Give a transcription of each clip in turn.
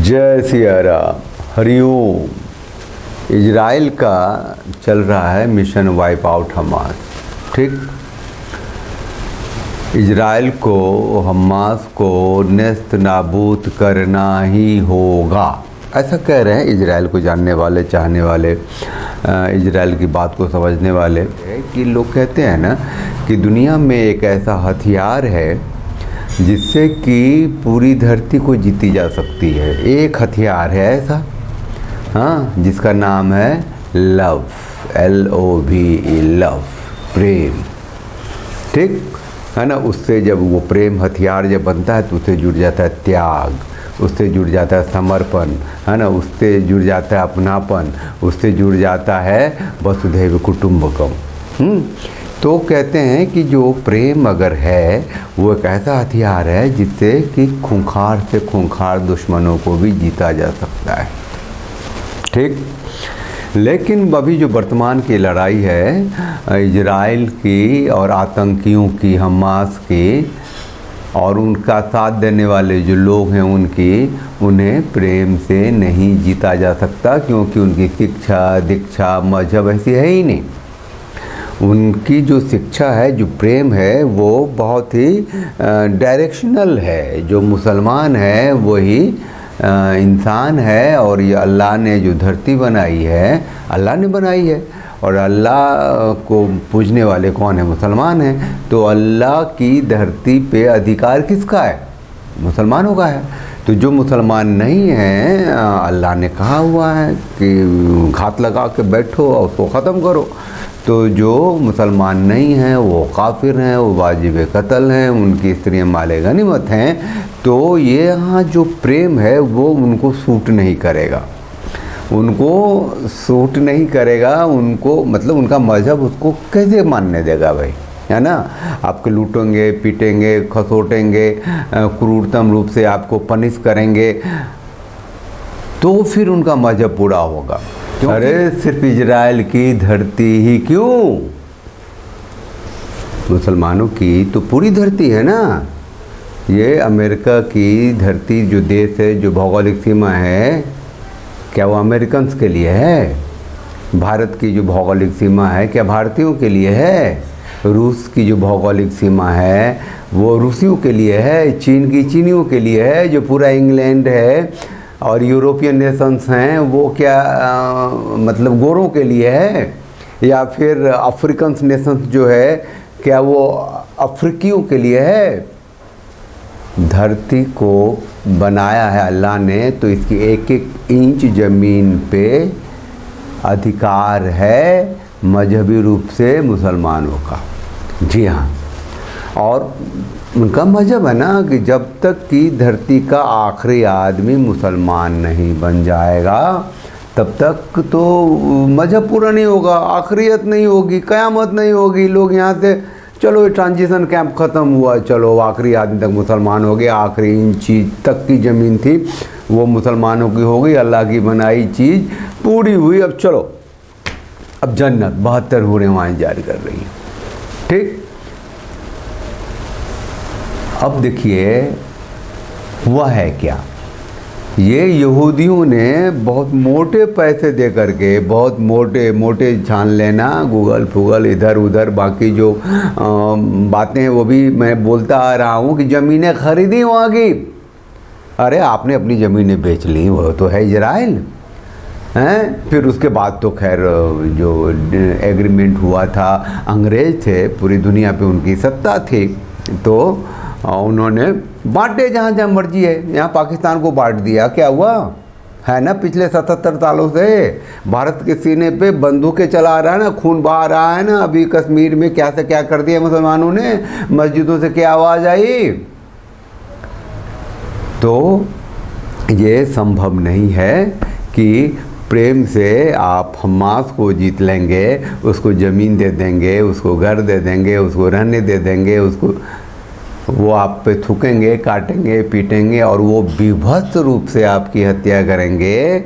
जय सिया राम। हरिओम। इजराइल का चल रहा है मिशन वाइप आउट हमास। ठीक, इजराइल को हमास को नेस्त नाबूद करना ही होगा, ऐसा कह रहे हैं इजराइल को जानने वाले, चाहने वाले, इजराइल की बात को समझने वाले। कि लोग कहते हैं ना कि दुनिया में एक ऐसा हथियार है जिससे कि पूरी धरती को जीती जा सकती है। एक हथियार है ऐसा, हाँ, जिसका नाम है लव, LOVE, लव, प्रेम। ठीक है ना। उससे जब वो प्रेम हथियार जब बनता है तो उससे जुड़ जाता है त्याग, उससे जुड़ जाता है समर्पण, है ना, उससे जुड़ जाता है अपनापन, उससे जुड़ जाता है वसुधैव कुटुंबकम। तो कहते हैं कि जो प्रेम अगर है वो एक ऐसा हथियार है जिससे कि खूंखार से खूंखार दुश्मनों को भी जीता जा सकता है। ठीक, लेकिन अभी जो वर्तमान की लड़ाई है इजराइल की और आतंकियों की, हमास की, और उनका साथ देने वाले जो लोग हैं उन्हें प्रेम से नहीं जीता जा सकता, क्योंकि उनकी शिक्षा, दीक्षा, मजहब ऐसी है ही नहीं। उनकी जो शिक्षा है, जो प्रेम है, वो बहुत ही डायरेक्शनल है। जो मुसलमान है वही इंसान है, और ये अल्लाह ने जो धरती बनाई है, अल्लाह ने बनाई है, और अल्लाह को पूजने वाले कौन है? मुसलमान हैं। तो अल्लाह की धरती पे अधिकार किसका है? मुसलमानों का है। तो जो मुसलमान नहीं हैं, अल्लाह ने कहा हुआ है कि घात लगा के बैठो और उसको ख़त्म करो। तो जो मुसलमान नहीं हैं वो काफिर हैं, वो वाजिब कत्ल हैं, उनकी स्त्रियाँ माले गनीमत हैं। तो ये यहाँ जो प्रेम है वो उनको सूट नहीं करेगा, उनको सूट नहीं करेगा, उनको मतलब उनका मजहब उसको कैसे मानने देगा भाई, है ना। आपको लूटेंगे, पीटेंगे, खसोटेंगे, क्रूरतम रूप से आपको पनिश करेंगे, तो फिर उनका मजहब पूरा होगा। अरे सिर्फ इजराइल की धरती ही क्यों, मुसलमानों की तो पूरी धरती है ना। ये अमेरिका की धरती जो देश है, जो भौगोलिक सीमा है, क्या वो अमेरिकन्स के लिए है? भारत की जो भौगोलिक सीमा है क्या भारतीयों के लिए है? रूस की जो भौगोलिक सीमा है वो रूसियों के लिए है, चीन की चीनियों के लिए है, जो पूरा इंग्लैंड है और यूरोपियन नेशंस हैं वो क्या मतलब गोरों के लिए है? या फिर अफ्रीकन नेशंस जो है क्या वो अफ्रीकियों के लिए है? धरती को बनाया है अल्लाह ने, तो इसकी एक एक इंच ज़मीन पे अधिकार है मजहबी रूप से मुसलमानों का। जी हाँ, और उनका मजहब है ना कि जब तक कि धरती का आखिरी आदमी मुसलमान नहीं बन जाएगा तब तक तो मजहब पूरा नहीं होगा, आखिरियत नहीं होगी, क़यामत नहीं होगी। लोग यहाँ से चलो ये ट्रांजिशन कैंप ख़त्म हुआ, चलो आखिरी आदमी तक मुसलमान हो गए, आखिरी इंची तक की ज़मीन थी वो मुसलमानों की हो गई, अल्लाह की बनाई चीज़ पूरी हुई। अब चलो, अब जन्नत 72 हूरें वहाँ जारी कर रही हैं। ठीक, अब देखिए वह है क्या, ये यहूदियों ने बहुत मोटे पैसे दे करके, बहुत मोटे मोटे छान लेना, गूगल फूगल इधर उधर बाकी जो बातें हैं वो भी मैं बोलता आ रहा हूँ कि ज़मीनें खरीदी वहाँ की। अरे आपने अपनी ज़मीनें बेच ली, वो तो है इजराइल हैं। फिर उसके बाद तो खैर जो एग्रीमेंट हुआ था, अंग्रेज थे, पूरी दुनिया पे उनकी सत्ता थी, तो उन्होंने बांटे जहाँ जहाँ मर्जी है। यहाँ पाकिस्तान को बांट दिया, क्या हुआ है ना। पिछले 77 सालों से भारत के सीने पे बंदूकें चला रहा है ना, खून बहा रहा है ना। अभी कश्मीर में क्या से क्या कर दिया मुसलमानों ने, मस्जिदों से क्या आवाज़ आई। तो ये संभव नहीं है कि प्रेम से आप हमास को जीत लेंगे, उसको ज़मीन दे देंगे, उसको घर दे देंगे, उसको रहने दे देंगे, उसको वो आप पे थूकेंगे, काटेंगे, पीटेंगे और वो विभत्स रूप से आपकी हत्या करेंगे,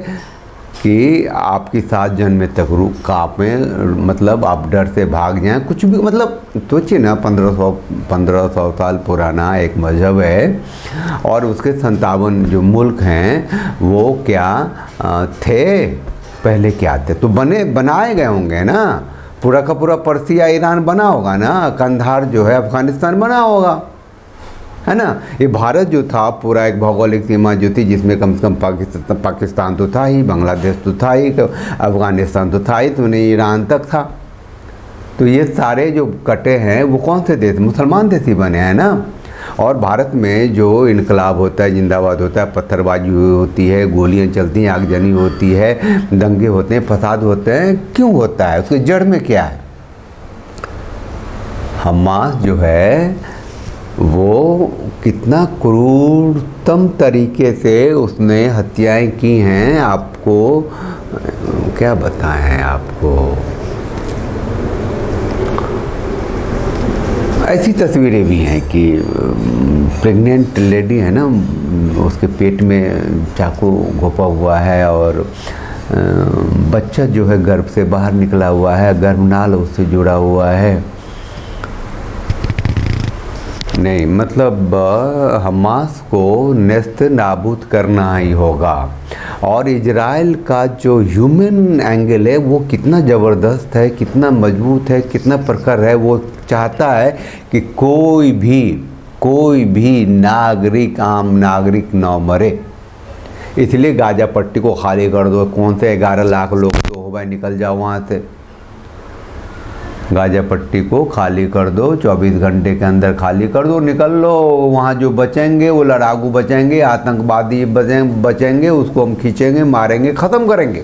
कि आपकी 7 जन्म तक रूह कांपें, मतलब आप डर से भाग जाएं, कुछ भी, मतलब सोचिए ना, 1500 साल पुराना एक मज़हब है और उसके 57 जो मुल्क हैं वो क्या थे, पहले क्या थे, तो बनाए गए होंगे ना। पूरा का पूरा पर्सिया ईरान बना होगा ना, कंधार जो है अफ़गानिस्तान बना होगा, है ना। ये भारत जो था पूरा एक भौगोलिक सीमा जो थी, जिसमें कम से कम पाकिस्तान तो था ही, बांग्लादेश तो था ही, अफ़गानिस्तान तो था ही, तो नहीं ईरान तक था। तो ये सारे जो कटे हैं वो कौन से देश, मुसलमान देश ही बने हैं ना। और भारत में जो इनकलाब होता है, जिंदाबाद होता है, पत्थरबाजी होती है, गोलियां चलती हैं, आगजनी होती है, दंगे होते हैं, फसाद होते हैं, क्यों होता है, उसकी जड़ में क्या है। हमास जो है वो कितना क्रूरतम तरीके से उसने हत्याएं की हैं, आपको क्या बताएं। आपको ऐसी तस्वीरें भी हैं कि प्रेग्नेंट लेडी है ना, उसके पेट में चाकू घोंपा हुआ है और बच्चा जो है गर्भ से बाहर निकला हुआ है, गर्भनाल उससे जुड़ा हुआ है। नहीं, मतलब हमास को नेस्त नाबूद करना ही होगा। और इजराइल का जो ह्यूमन एंगल है वो कितना ज़बरदस्त है, कितना मजबूत है, कितना प्रखर है। वो चाहता है कि कोई भी नागरिक, आम नागरिक ना मरे, इसलिए गाजा पट्टी को खाली कर दो। कौन से 11 लाख लोग तो हो भाई, निकल जाओ वहाँ से। गाजा पट्टी को खाली कर दो, 24 घंटे के अंदर खाली कर दो, निकल लो। वहाँ जो बचेंगे वो लड़ाकू बचेंगे, आतंकवादी बचेंगे, उसको हम खींचेंगे, मारेंगे, ख़त्म करेंगे।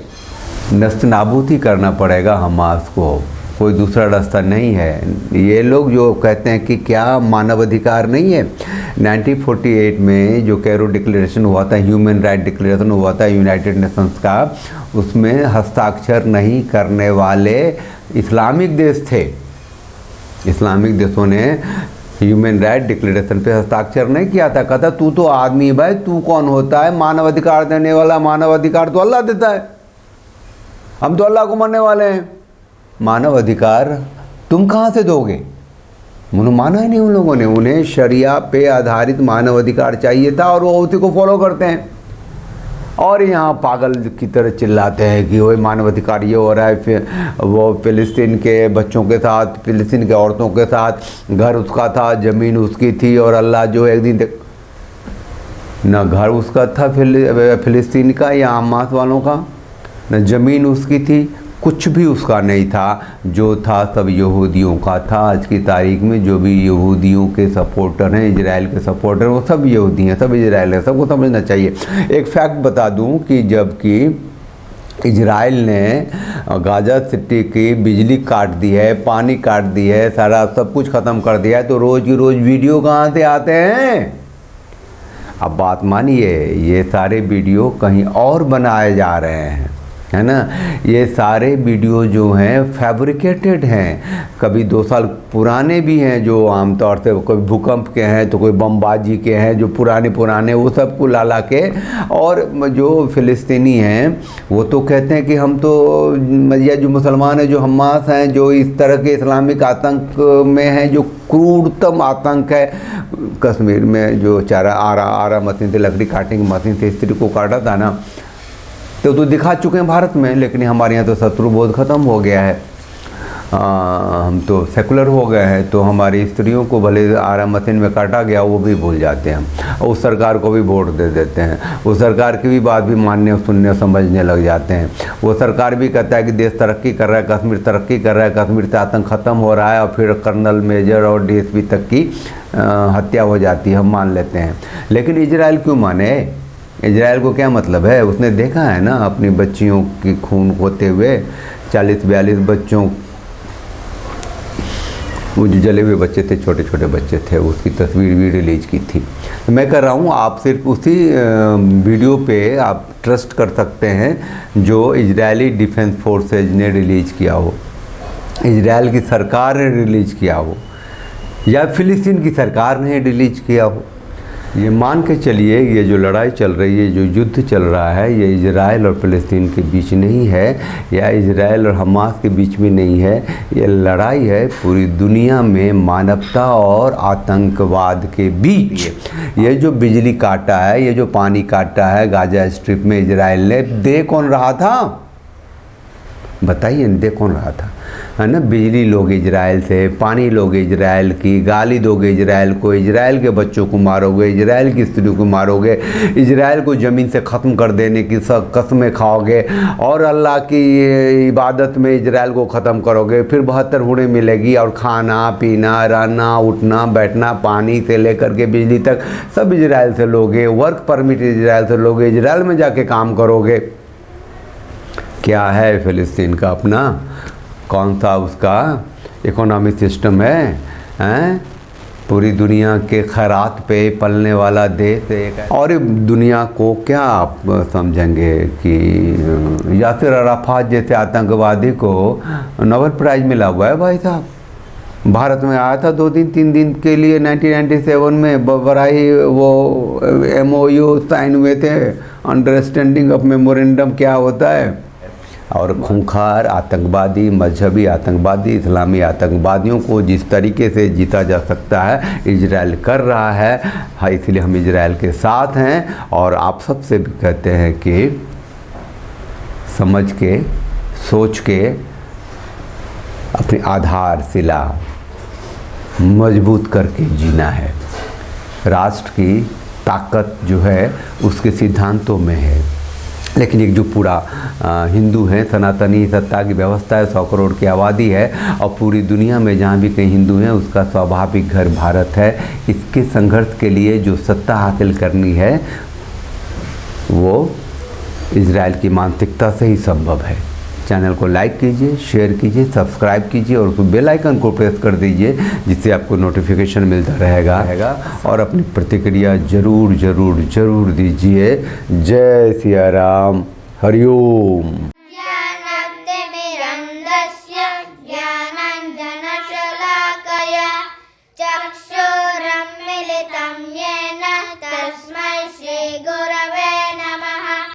नस्त नाबूद ही करना पड़ेगा हमास को, कोई दूसरा रास्ता नहीं है। ये लोग जो कहते हैं कि क्या मानवाधिकार नहीं है, 1948 में जो कैरो डिक्लेरेशन हुआ था, ह्यूमन राइट डिक्लेरेशन हुआ था यूनाइटेड नेशंस का, उसमें हस्ताक्षर नहीं करने वाले इस्लामिक देश थे। इस्लामिक देशों ने ह्यूमन राइट डिक्लेरेशन पे हस्ताक्षर नहीं किया था। कहता तू तो आदमी भाई, तू कौन होता है मानवाधिकार देने वाला, मानवाधिकार तो अल्लाह देता है, हम तो अल्लाह को मानने वाले हैं, मानव अधिकार तुम कहाँ से दोगे। उन्होंने माना ही नहीं उन लोगों ने, उन्हें शरिया पे आधारित मानव अधिकार चाहिए था और वो उसी को फॉलो करते हैं। और यहाँ पागल की तरह चिल्लाते हैं कि वही मानव अधिकार ये हो रहा है, फिर वो फ़िलिस्तीन के बच्चों के साथ, फ़िलिस्तीन के औरतों के साथ, घर उसका था, ज़मीन उसकी थी, और अल्लाह जो एक दिन न घर उसका था फ़िलिस्तीन का या हमास वालों का, न ज़मीन उसकी थी, कुछ भी उसका नहीं था। जो था सब यहूदियों का था। आज की तारीख में जो भी यहूदियों के सपोर्टर हैं, इजराइल के सपोर्टर, वो सब यहूदी हैं, सब इजराइल है। सबको समझना चाहिए। एक फैक्ट बता दूं कि जबकि इजराइल ने गाजा सिटी की बिजली काट दी है, पानी काट दी है, सारा सब कुछ ख़त्म कर दिया है, तो रोज़ की रोज़ वीडियो कहाँ से आते हैं। अब बात मानिए, ये सारे वीडियो कहीं और बनाए जा रहे हैं, है ना। ये सारे वीडियो जो हैं फैब्रिकेटेड हैं, कभी 2 साल पुराने भी हैं, जो आमतौर से कोई भूकंप के हैं तो कोई बमबाजी के हैं, जो पुराने वो सब को ला के। और जो फ़िलिस्तीनी हैं वो तो कहते हैं कि हम तो, या जो मुसलमान हैं, जो हमास हैं, जो इस तरह के इस्लामिक आतंक में हैं, जो क्रूरतम आतंक है। कश्मीर में जो चारा आरा मशीन से, लकड़ी काटने की मशीन से स्त्री को काटा था ना, तो दिखा चुके हैं भारत में। लेकिन हमारे यहाँ तो शत्रु बोध ख़त्म हो गया है, हम तो सेकुलर हो गए हैं, तो हमारी स्त्रियों को भले आरा मशीन में काटा गया वो भी भूल जाते हैं, उस सरकार को भी वोट दे देते हैं, उस सरकार की भी बात भी मानने सुनने समझने लग जाते हैं। वो सरकार भी कहता है कि देश तरक्की कर रहा है, कश्मीर तरक्की कर रहा है, कश्मीर से आतंक ख़त्म हो रहा है, और फिर कर्नल, मेजर और डीएसपी तक की हत्या हो जाती है, हम मान लेते हैं। लेकिन इजराइल क्यों माने? इजराइल को क्या मतलब है? उसने देखा है ना अपनी बच्चियों की खून होते हुए, 40-42 बच्चों, वो जो जले हुए बच्चे थे, छोटे छोटे बच्चे थे, उसकी तस्वीर भी रिलीज़ की थी। तो मैं कह रहा हूँ आप सिर्फ उसी वीडियो पे आप ट्रस्ट कर सकते हैं जो इजरायली डिफेंस फोर्सेज ने रिलीज़ किया हो, इजराइल की सरकार ने रिलीज़ किया हो, या फ़िलिस्तीन की सरकार ने रिलीज़ किया हो। ये मान के चलिए, ये जो लड़ाई चल रही है, जो युद्ध चल रहा है, ये इजराइल और फ़लस्तीन के बीच नहीं है, या इजराइल और हमास के बीच में नहीं है। ये लड़ाई है पूरी दुनिया में मानवता और आतंकवाद के बीच। ये जो बिजली काटा है, ये जो पानी काटा है गाजा स्ट्रिप में इजराइल ने, दे कौन रहा था? बताइए, दे कौन रहा था? है ना, बिजली लोगे इजराइल से, पानी लोगे इजराइल की, गाली दोगे इजराइल को, इजराइल के बच्चों को मारोगे, इजराइल की स्त्रियों को मारोगे, इजराइल को ज़मीन से ख़त्म कर देने की सब कस्में खाओगे, और अल्लाह की इबादत में इजराइल को ख़त्म करोगे। फिर 72 हुड़े मिलेगी, और खाना पीना, रहना उठना बैठना, पानी से लेकर के बिजली तक सब इजराइल से लोगे, वर्क परमिट इजराइल से लोगे, इजराइल में जाके काम करोगे। क्या है फ़लस्तीन का अपना? कौन सा उसका इकोनॉमिक सिस्टम है? पूरी दुनिया के खैरात पे पलने वाला देश है। और दुनिया को क्या आप समझेंगे कि यासिर अराफात जैसे आतंकवादी को नोबेल प्राइज़ मिला हुआ है भाई साहब। भारत में आया था 2-3 दिन के लिए 1997 में, बराई वो MOU साइन हुए थे, अंडरस्टैंडिंग ऑफ मेमोरेंडम क्या होता है। और खूंखार आतंकवादी, मजहबी आतंकवादी, इस्लामी आतंकवादियों को जिस तरीके से जीता जा सकता है इजराइल कर रहा है। हाँ, इसलिए हम इजराइल के साथ हैं, और आप सबसे भी कहते हैं कि समझ के, सोच के अपनी आधारशिला मजबूत करके जीना है। राष्ट्र की ताकत जो है उसके सिद्धांतों में है, लेकिन एक जो पूरा हिंदू है, सनातनी सत्ता की व्यवस्था है, 100 करोड़ की आबादी है, और पूरी दुनिया में जहाँ भी कहीं हिंदू हैं उसका स्वाभाविक घर भारत है। इसके संघर्ष के लिए जो सत्ता हासिल करनी है वो इजराइल की मानसिकता से ही संभव है। चैनल को लाइक कीजिए, शेयर कीजिए, सब्सक्राइब कीजिए, और उस बेल आइकन को प्रेस कर दीजिए, जिससे आपको नोटिफिकेशन मिलता रहेगा। और अपनी प्रतिक्रिया ज़रूर दीजिए। जय सिया राम, हरिओम।